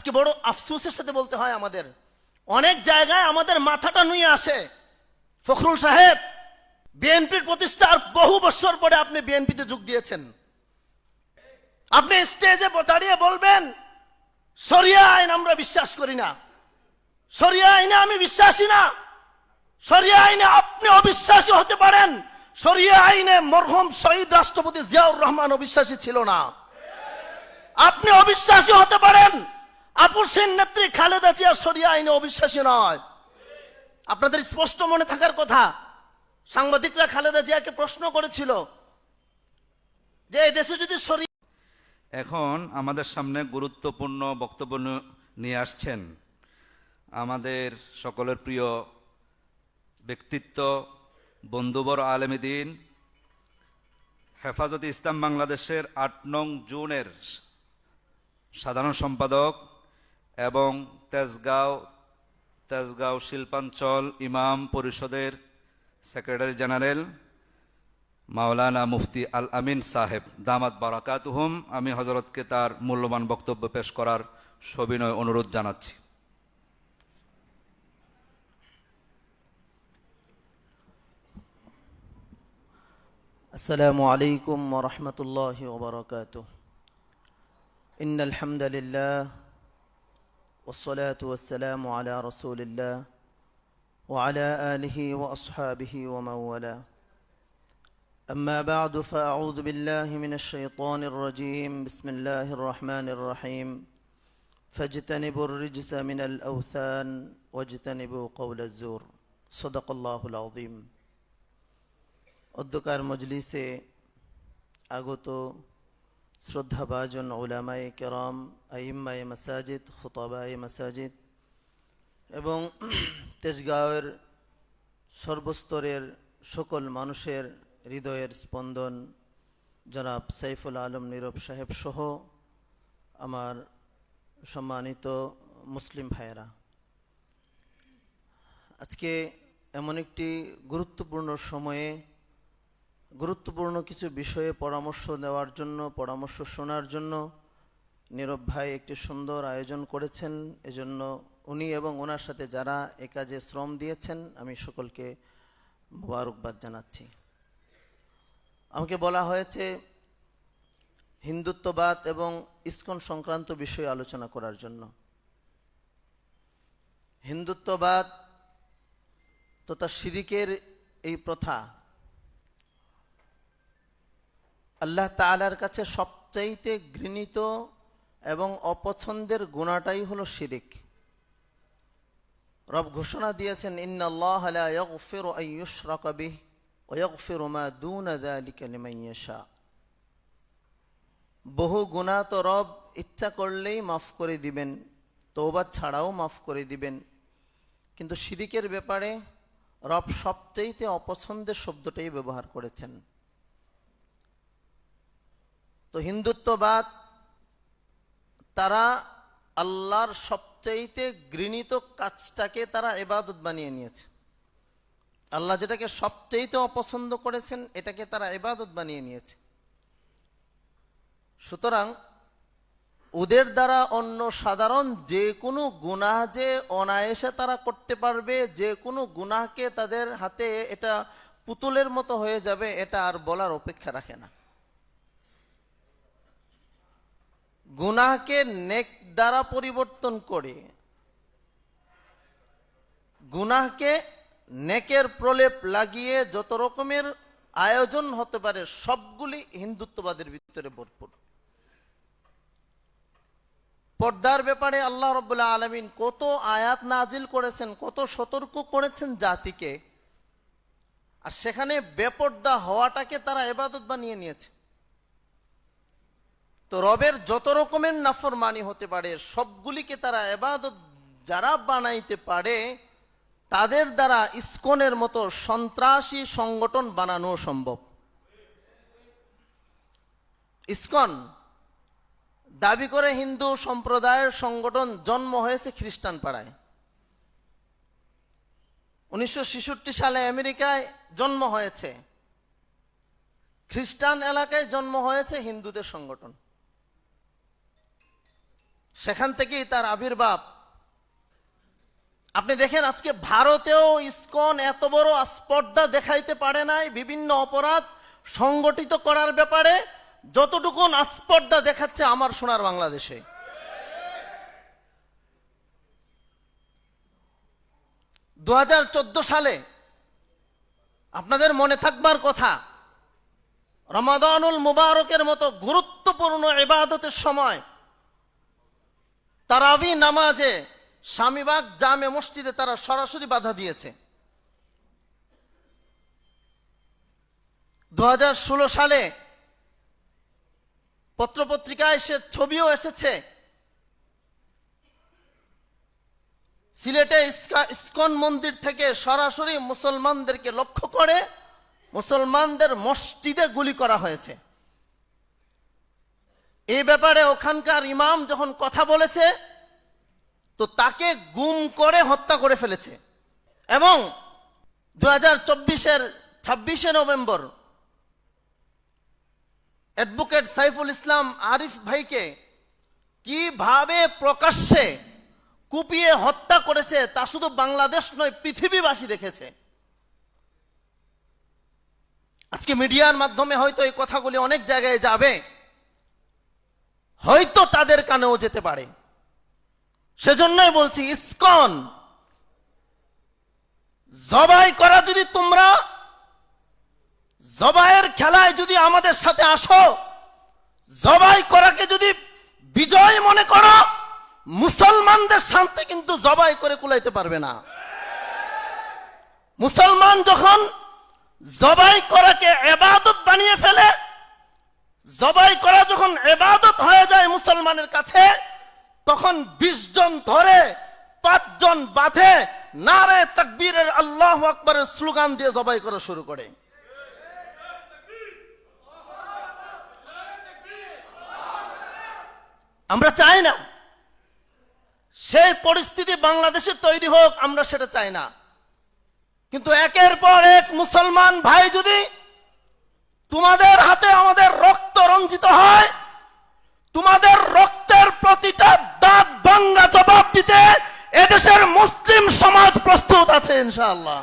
আজকে বড় আফসোসের সাথে বলতে হয়, আমাদের অনেক জায়গায় আমাদের মাথাটা নুয়ে আসে। ফখরুল সাহেব, বিএনপির প্রতিষ্ঠার বহু বছর পরে আপনি বিএনপিতে যোগ দিয়েছেন। আপনি স্টেজে দাঁড়িয়ে বলবেন শরিয়া আইন আমরা বিশ্বাস করি না, শরিয়া আইনে আমি বিশ্বাসী না। শরিয়া আইনে আপনি অবিশ্বাসী হতে পারেন, শরিয়া আইনে মরহুম শহীদ রাষ্ট্রপতি জিয়াউর রহমান অবিশ্বাসী ছিল না। আপনি অবিশ্বাসী হতে পারেন, আপসীন নেত্রী খালেদা জিয়া শরিয়া আইনে অবিশ্বাসী নয়। আপনাদের স্পষ্ট মনে থাকার কথা, সাংবাদিকরা খালেদা জিয়াকে প্রশ্ন করেছিল যে এই দেশে যদি শরিয়া। এখন আমাদের সামনে গুরুত্বপূর্ণ বক্তব্য নিয়ে আসছেন আমাদের সকলের প্রিয় ব্যক্তিত্ব, বন্ধুবর আলেমে দ্বীন, হেফাজতে ইসলাম বাংলাদেশের ৮ নং জোনের সাধারণ সম্পাদক এবং তেজগাঁও শিল্পাঞ্চল ইমাম পরিষদের সেক্রেটারি জেনারেল মাওলানা মুফতি আল আমিন সাহেব দামাত বারাকাতুহুম, আমি হযরতকে তার মূল্যবান বক্তব্য পেশ করার সবিনয় অনুরোধ জানাচ্ছি। আসসালামু আলাইকুম ওয়া রাহমাতুল্লাহি ওয়া বারাকাতুহু। ইন্নাল হামদালিল্লাহ ওয়াস সালাতু ওয়াস সালামু আলা রাসূলিল্লাহ ওয়া আলা আলিহি ওয়া আসহাবিহি ওয়া মান ওয়ালা। أما بعد فأعوذ بالله من الشيطان الرجيم. بسم الله الرحمن الرحيم. فاجتنبوا الرجس من الأوثان واجتنبوا قول الزور. صدق الله العظيم. অধ্যকার মজলিসে আগত শ্রদ্ধাভাজন উলামায়ে কেরাম, আইম্মায়ে মাসাজিদ, খুতাবায়ে মাসাজিদ এবং তেজগাঁওয়ের সর্বস্তরের সকল মানুষের হৃদয়ের স্পন্দন জনাব সাইফুল আলম নীরব সাহেব সহ আমার সম্মানিত মুসলিম ভাইয়েরা, আজকে এমন একটি গুরুত্বপূর্ণ সময়ে গুরুত্বপূর্ণ কিছু বিষয়ে পরামর্শ দেওয়ার জন্য, পরামর্শ শোনার জন্য নীরব ভাই একটি সুন্দর আয়োজন করেছেন। এজন্য উনি এবং ওনার সাথে যারা এ কাজে শ্রম দিয়েছেন আমি সকলকে মোবারকবাদ জানাচ্ছি। আমাকে বলা হয়েছে হিন্দুত্ববাদ এবং ইসকন সংক্রান্ত বিষয়ে আলোচনা করার জন্য। হিন্দুত্ববাদ তথা শিরিকের এই প্রথা আল্লাহ তাআলার কাছে সবচাইতে ঘৃণিত এবং অপছন্দের গুনাহটাই হলো শিরিক। রব ঘোষণা দিয়েছেন, ইন্নাল্লাহা লা ইয়াগফিরু আন ইউশরাকা বিহি ওয়া ইয়াগফিরু মা দুনা যালিকা লিমান ইয়াশা। বহু গুনাহ তো রব ইচ্ছা করলেই মাফ করে দিবেন, তওবা ছাড়াও মাফ করে দিবেন, কিন্তু শিরিকের ব্যাপারে রব সবচাইতে অপছন্দের শব্দটাই ব্যবহার করেছেন। তো হিন্দুত্ববাদ তারা আল্লাহর সবচাইতে ঘৃণিত কাজটাকে তারা ইবাদত বানিয়ে নিয়েছে। আল্লাহ যেটাকে সবচাইতে অপছন্দ করেছেন এটাকে তারা ইবাদত বানিয়ে নিয়েছে। সুতরাং ওদের দ্বারা অন্য সাধারণ যে কোনো গুনাহ যে অনায়াসে তারা করতে পারবে, যে কোনো গুনাহকে তাদের হাতে এটা পুতুলের মতো হয়ে যাবে, এটা আর বলার অপেক্ষা রাখে না। গুনাহকে নেক দ্বারা পরিবর্তন করে, গুনাহকে নেকের প্রলেপ লাগিয়ে যত রকমের আয়োজন হতে পারে সবগুলি হিন্দুত্ববাদের ভিতরে ভরপুর। পর্দার ব্যাপারে আল্লাহ রাব্বুল আলামিন কত আয়াত নাজিল করেছেন, কত সতর্ক করেছেন জাতিকে, আর সেখানে বেপর্দা হওয়াটাকে তারা ইবাদত বানিয়ে নিয়েছে। তো রবের যত রকমের নাফরমানি হতে পারে সবগুলিকে তারা ইবাদত যারা বানাইতে পারে তাদের দ্বারা ইসকনের মতো সন্ত্রাসী সংগঠন বানানো সম্ভব। ইসকন দাবি করে হিন্দু সম্প্রদায়ের সংগঠন, জন্ম হয়েছে খ্রিস্টান পাড়ায়। 1966 সালে আমেরিকায় জন্ম হয়েছে, খ্রিস্টান এলাকায় জন্ম হয়েছে হিন্দুদের সংগঠন। সেখান থেকেই তার আবির্ভাব। আপনি দেখেন আজকে ভারতেও ইসকন এত বড় স্পর্ধা দেখাইতে পারে নাই বিভিন্ন অপরাধ সংগঠিত করার ব্যাপারে যতটুকু স্পর্ধা দেখাচ্ছে আমার সোনার বাংলাদেশে। 2014 সালে আপনাদের মনে থাকবার কথা, রমাদানুল মুবারকের মতো গুরুত্বপূর্ণ ইবাদতের সময় তারাবি নামাজে স্বামীবাগ জামে মসজিদে তারা সরাসরি বাধা দিয়েছে। 2016 সালে পত্রপত্রিকায় সে ছবিও এসেছে, সিলেটে ইসকন মন্দির থেকে সরাসরি মুসলমানদেরকে লক্ষ্য করে মুসলমানদের মসজিদে গুলি করা হয়েছে। এই ব্যাপারে ওখানকার ইমাম যখন কথা বলেছে তো তাকে গুম করে হত্যা করে ফেলেছে। এবং 2024-এর 26শে নভেম্বর অ্যাডভোকেট সাইফুল ইসলাম আরিফ ভাইকে কিভাবে প্রকাশ্যে কুপিয়ে হত্যা করেছে তা শুধু বাংলাদেশ নয় পৃথিবীবাসী দেখেছে। আজকে মিডিয়ার মাধ্যমে হয়তো এই কথাগুলি অনেক জায়গায় যাবে, হয়তো তাদের কানেও যেতে পারে। সেজন্যই বলছি, ইসকন জবাই করা যদি তোমরা জবাইয়ের খেলায় যদি আমাদের সাথে আসো, জবাই করাকে যদি বিজয় মনে করো, মুসলমানদের সাথে কিন্তু জবাই করে কুলাইতে পারবে না। মুসলমান যখন জবাই করাকে ইবাদত বানিয়ে ফেলে, জবাই করা যখন ইবাদত হয়ে যায় মুসলমানের কাছে, তখন 20 জন ধরে 5 জন বাঁধে নারে তাকবীরের আল্লাহু আকবারের স্লোগান দিয়ে জবাই করা শুরু করে। আমরা চাই না সেই পরিস্থিতি বাংলাদেশে তৈরি হোক, আমরা সেটা চাই না। কিন্তু একের পর এক মুসলমান ভাই যদি তোমাদের হাতে আমাদের রক্ত রঞ্জিত হয়, তোমাদের রক্তের প্রতিটা দাঁত ভাঙা জবাব দিতে এদেশের মুসলিম সমাজ প্রস্তুত আছে ইনশাআল্লাহ।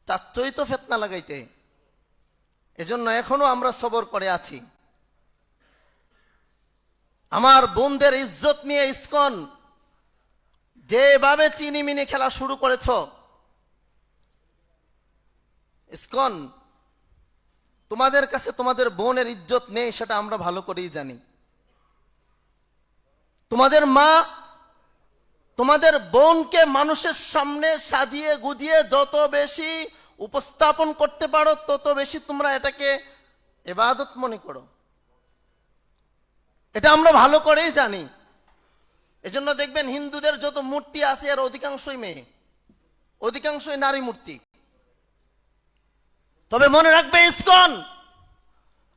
চাচ্চই তো ফিতনা লাগাইতে, এজন্য এখনো আমরা সবর করে আছি। আমার বোনদের ইজ্জত নিয়ে ইসকন যেভাবে চিনিমিনি খেলা শুরু করেছ, ইসকন তোমাদের কাছে তোমাদের বোনের ইজ্জত নেই সেটা আমরা ভালো করেই জানি। তোমাদের মা তোমাদের বোনকে মানুষের সামনে সাজিয়ে গুজিয়ে যত বেশি উপস্থাপন করতে পারো তত বেশি তোমরা এটাকে ইবাদত মনে করো, এটা আমরা ভালো করেই জানি। এজন্য দেখবেন হিন্দুদের যত মূর্তি আছে এর অধিকাংশই মেয়ে, অধিকাংশই নারী মূর্তি। তবে মনে রাখবে ইসকন,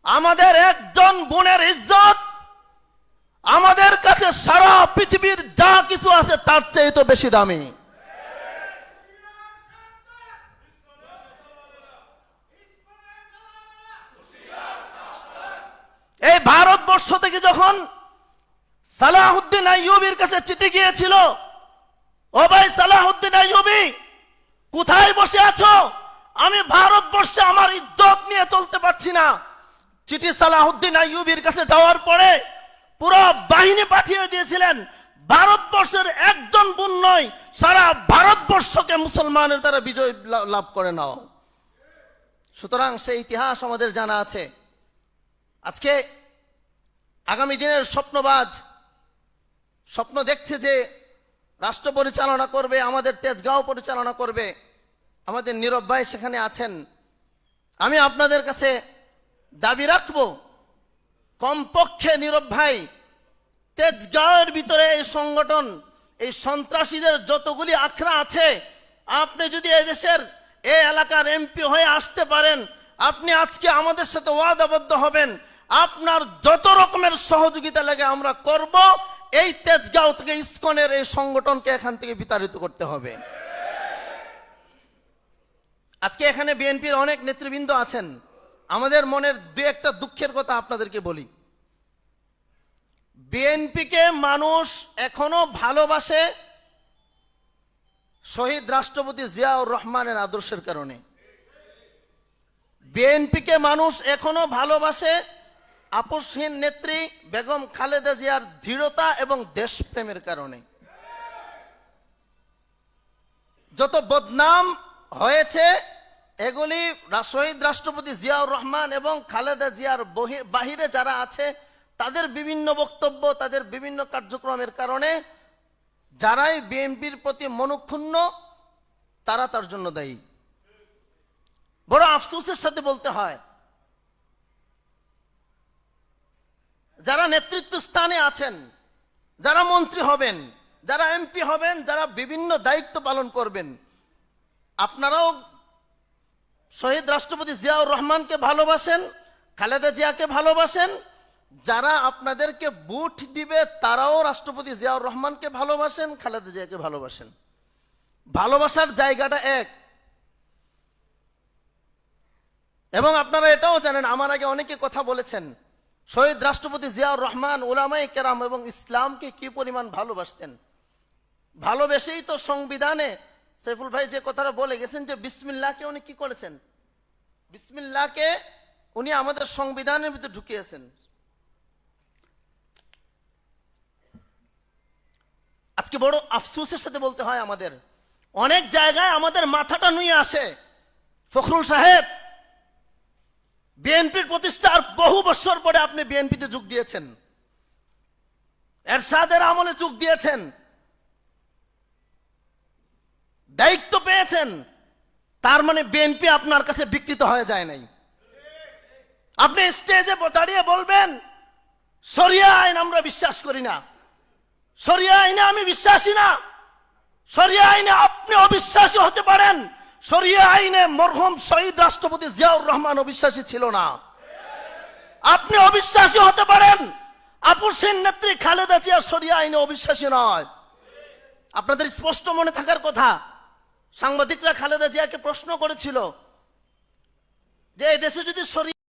আমাদের একজন বোনের ইজ্জত আমাদের কাছে সারা পৃথিবীর যা কিছু আছে তার চেয়ে তো বেশি দামি। এই ভারতবর্ষ থেকে যখন সালাহুদ্দিন আইয়ুবীর কাছে চিঠি গিয়েছিল, ও ভাই সালাহুদ্দিন আইয়ুবী কোথায় বসে আছো, আমি ভারতবর্ষে আমার ইজ্জত নিয়ে চলতে পারছি না। চিঠি সালাহুদ্দিন আইয়ুবীর কাছে যাওয়ার পরে পুরো বাহিনী পাঠিয়ে দিয়েছিলেন, ভারতবর্ষের একজন বোন নয় সারা ভারতবর্ষকে মুসলমানের দ্বারা বিজয় লাভ করে নাও। সুতরাং সেই ইতিহাস আমাদের জানা আছে। আজকে আগামী দিনের স্বপ্নবাজ স্বপ্ন দেখছে যে রাষ্ট্র পরিচালনা করবে, আমাদের তেজগাঁও পরিচালনা করবে। আমাদের নীরব ভাই সেখানে আছেন। আমি আপনাদের কাছে দাবি রাখব, কমপক্ষে নীরব ভাই তেজগাঁওয়ের ভিতরে এই সংগঠন, এই সন্ত্রাসীদের যতগুলি আখড়া আছে, আপনি যদি এই দেশের এই এলাকার এমপি হয়ে আসতে পারেন, আপনি আজকে আমাদের সাথে ওয়াদাবদ্ধ হবেন, আপনার যত রকমের সহযোগিতা লাগে আমরা করব। এই তেজগাঁও থেকে ইসকনের এই সংগঠনকে এখান থেকে বিতাড়িত করতে হবে। আজকে এখানে বিএনপির অনেক নেতৃবৃন্দ আছেন। আমাদের মনের দু একটা দুঃখের কথা আপনাদেরকে বলি। বিএনপিকে মানুষ এখনো ভালোবাসে শহীদ রাষ্ট্রপতি জিয়াউর রহমানের আদর্শের কারণে। বিএনপিকে মানুষ এখনো ভালোবাসে আপসহীন নেত্রী বেগম খালেদা জিয়ার দৃঢ়তা এবং দেশপ্রেমের কারণে। যত বদনাম হয়েছে এগুলি শহীদ রাষ্ট্রপতি জিয়াউর রহমান এবং খালেদা জিয়ার বাহিরে যারা আছে তাদের বিভিন্ন বক্তব্য, তাদের বিভিন্ন কার্যক্রমের কারণে যারাই বিএনপির প্রতি মনক্ষুণ্ণ তারা তার জন্য দায়ী। বড় আফসোসের সাথে বলতে হয়, যারা নেতৃত্ব স্থানে আছেন, যারা মন্ত্রী হবেন, যারা এমপি হবেন, যারা বিভিন্ন দায়িত্ব পালন করবেন, আপনারাও শহীদ রাষ্ট্রপতি জিয়াউর রহমানকে ভালোবাসেন, খালেদা জিয়াকে ভালোবাসেন। যারা আপনাদেরকে ভোট দিবে তারাও রাষ্ট্রপতি জিয়াউর রহমানকে ভালোবাসেন, খালেদা জিয়াকে ভালোবাসেন। ভালোবাসার জায়গাটা এক। এবং আপনারা এটাও জানেন, আমার আগে অনেকে কথা বলেছেন, শহীদ রাষ্ট্রপতি জিয়াউর রহমান উলামায়ে কেরাম এবং ইসলামকে কি পরিমাণ ভালোবাসতেন। ভালোবেসেই তো সংবিধানে সাইফুল ভাই যে কথাটা বলে গেছেন যে বিসমিল্লাহকে উনি কি করেছেন, বিসমিল্লাহকে উনি আমাদের সংবিধানের ভিতরে ঢুকিয়েছেন। আজকে বড় আফসোসের সাথে বলতে হয়, আমাদের অনেক জায়গায় আমাদের মাথাটা নুয়ে আসে। ফখরুল সাহেব, বিএনপির প্রতিষ্ঠার বহু বছর পরে আপনি বিএনপিতে যোগ দিয়েছেন, এরশাদের আমলে যোগ দিয়েছেন, দায়িত্ব পেয়েছেন, তার মানে বিএনপি আপনার কাছে বিকৃত হয়ে যায় নাই। আপনি স্টেজে দাঁড়িয়ে বলবেন শরিয়া আইন আমরা বিশ্বাস করি না, শরিয়া আইনে আমি বিশ্বাসী না। শরিয়া আইনে আপনি অবিশ্বাসী হতে পারেন, শরিয়া আইনে মরহুম শহীদ রাষ্ট্রপতি জিয়াউর রহমান অবিশ্বাসী ছিল না। আপনি অবিশ্বাসী হতে পারেন, আপসহীন নেত্রী খালেদা জিয়া শরিয়া আইনে অবিশ্বাসী নয়। আপনাদের স্পষ্ট মনে থাকার কথা, সাংবাদিকরা খালেদা জিয়াকে প্রশ্ন করেছিল যে এই দেশে যদি শরিয়া